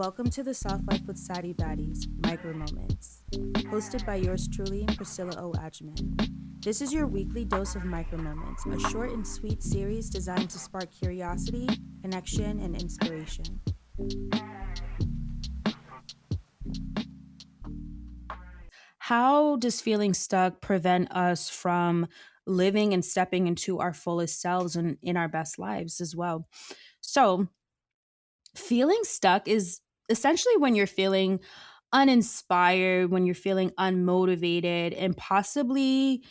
Welcome to the Soft Life with SADDIE BADDIES, Micromoments, hosted by yours truly, Priscilla O. Adjaman. This is your weekly dose of micromoments, a short and sweet series designed to spark curiosity, connection, and inspiration. How does feeling stuck prevent us from living and stepping into our fullest selves and in our best lives as well? So, feeling stuck is essentially when you're feeling uninspired, when you're feeling unmotivated, and possibly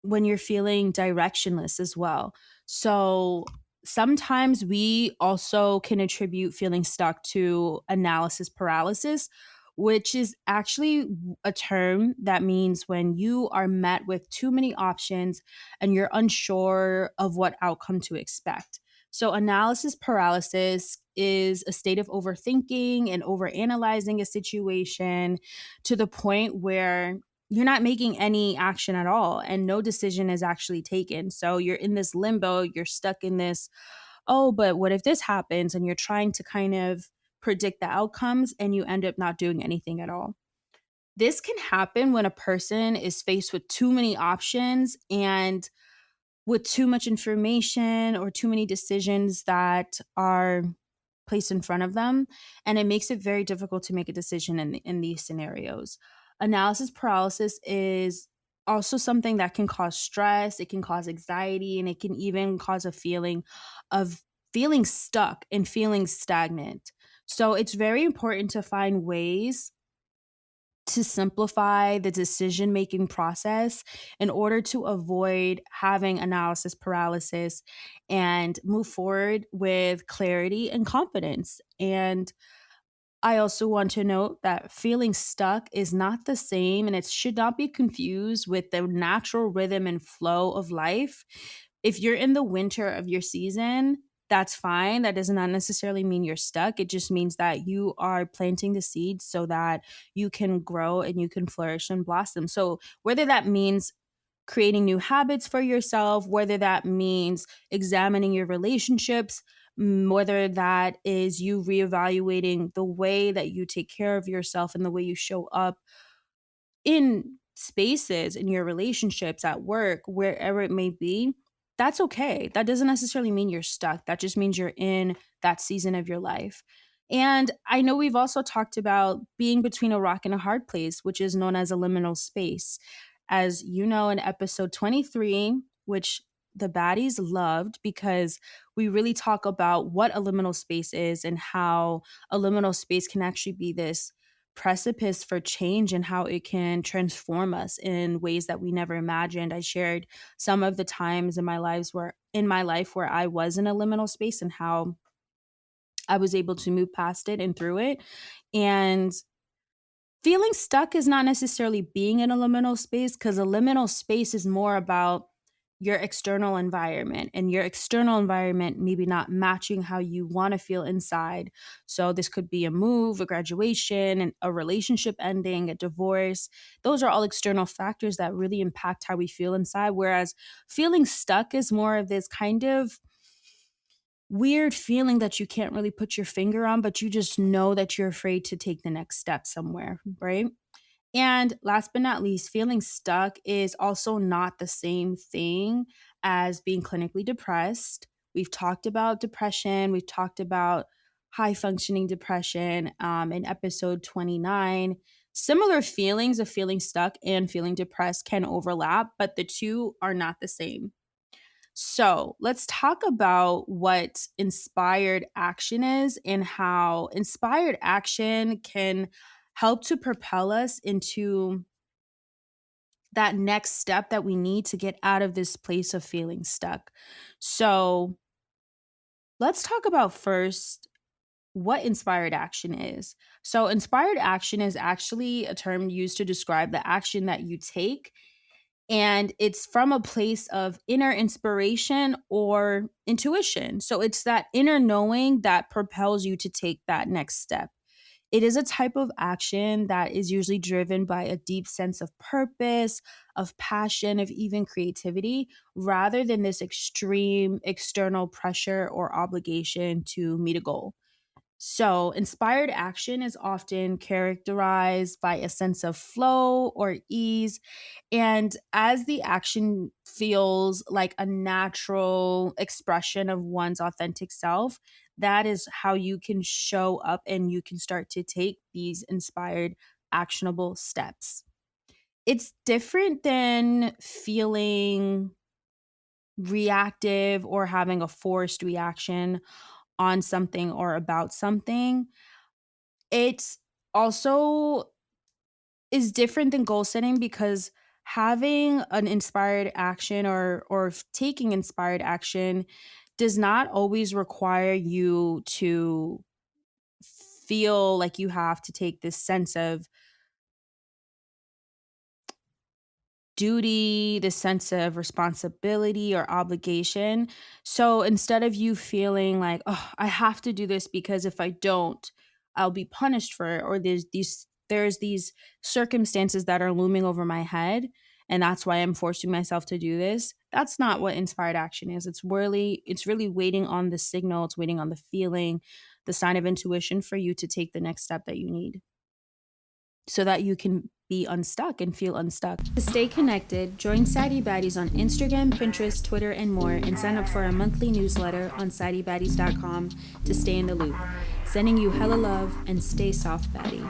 when you're feeling directionless as well. So sometimes we also can attribute feeling stuck to analysis paralysis, which is actually a term that means when you are met with too many options and you're unsure of what outcome to expect. So, analysis paralysis is a state of overthinking and overanalyzing a situation to the point where you're not making any action at all and no decision is actually taken. So you're in this limbo, you're stuck in this, oh, but what if this happens? And you're trying to kind of predict the outcomes and you end up not doing anything at all. This can happen when a person is faced with too many options and with too much information or too many decisions that are placed in front of them, and it makes it very difficult to make a decision in these scenarios. Analysis paralysis is also something that can cause stress, it can cause anxiety, and it can even cause a feeling of feeling stuck and feeling stagnant. So it's very important to find ways to simplify the decision making process in order to avoid having analysis paralysis and move forward with clarity and confidence. And I also want to note that feeling stuck is not the same and it should not be confused with the natural rhythm and flow of life. If you're in the winter of your season, that's fine. That does not necessarily mean you're stuck. It just means that you are planting the seeds so that you can grow and you can flourish and blossom. So, whether that means creating new habits for yourself, whether that means examining your relationships, whether that is you reevaluating the way that you take care of yourself and the way you show up in spaces, in your relationships, at work, wherever it may be, that's okay. That doesn't necessarily mean you're stuck. That just means you're in that season of your life. And I know we've also talked about being between a rock and a hard place, which is known as a liminal space. As you know, in episode 23, which the baddies loved because we really talk about what a liminal space is and how a liminal space can actually be this precipice for change and how it can transform us in ways that we never imagined. I shared some of the times in my life where I was in a liminal space and how I was able to move past it and through it. And feeling stuck is not necessarily being in a liminal space because a liminal space is more about your external environment and your external environment maybe not matching how you want to feel inside. So this could be a move, a graduation, and a relationship ending, a divorce. Those are all external factors that really impact how we feel inside. Whereas feeling stuck is more of this kind of weird feeling that you can't really put your finger on, but you just know that you're afraid to take the next step somewhere, right? And last but not least, feeling stuck is also not the same thing as being clinically depressed. We've talked about depression, we've talked about high functioning depression in episode 29. Similar feelings of feeling stuck and feeling depressed can overlap, but the two are not the same. So let's talk about what inspired action is and how inspired action can help to propel us into that next step that we need to get out of this place of feeling stuck. So let's talk about first what inspired action is. So, inspired action is actually a term used to describe the action that you take and it's from a place of inner inspiration or intuition. So it's that inner knowing that propels you to take that next step. It is a type of action that is usually driven by a deep sense of purpose, of passion, of even creativity, rather than this extreme external pressure or obligation to meet a goal. So, inspired action is often characterized by a sense of flow or ease. And as the action feels like a natural expression of one's authentic self, that is how you can show up and you can start to take these inspired, actionable steps. It's different than feeling reactive or having a forced reaction on something or about something. It's also is different than goal setting because having an inspired action or taking inspired action does not always require you to feel like you have to take this sense of duty, the sense of responsibility or obligation. So instead of you feeling like, oh, I have to do this because if I don't, I'll be punished for it, or there's these circumstances that are looming over my head, and that's why I'm forcing myself to do this. That's not what inspired action is. It's really waiting on the signal, it's waiting on the feeling, the sign of intuition for you to take the next step that you need so that you can be unstuck and feel unstuck. To stay connected, join SADDIE Baddies on Instagram, Pinterest, Twitter, and more, and sign up for our monthly newsletter on SADDIEBaddies.com to stay in the loop. Sending you hella love and stay soft, baddie.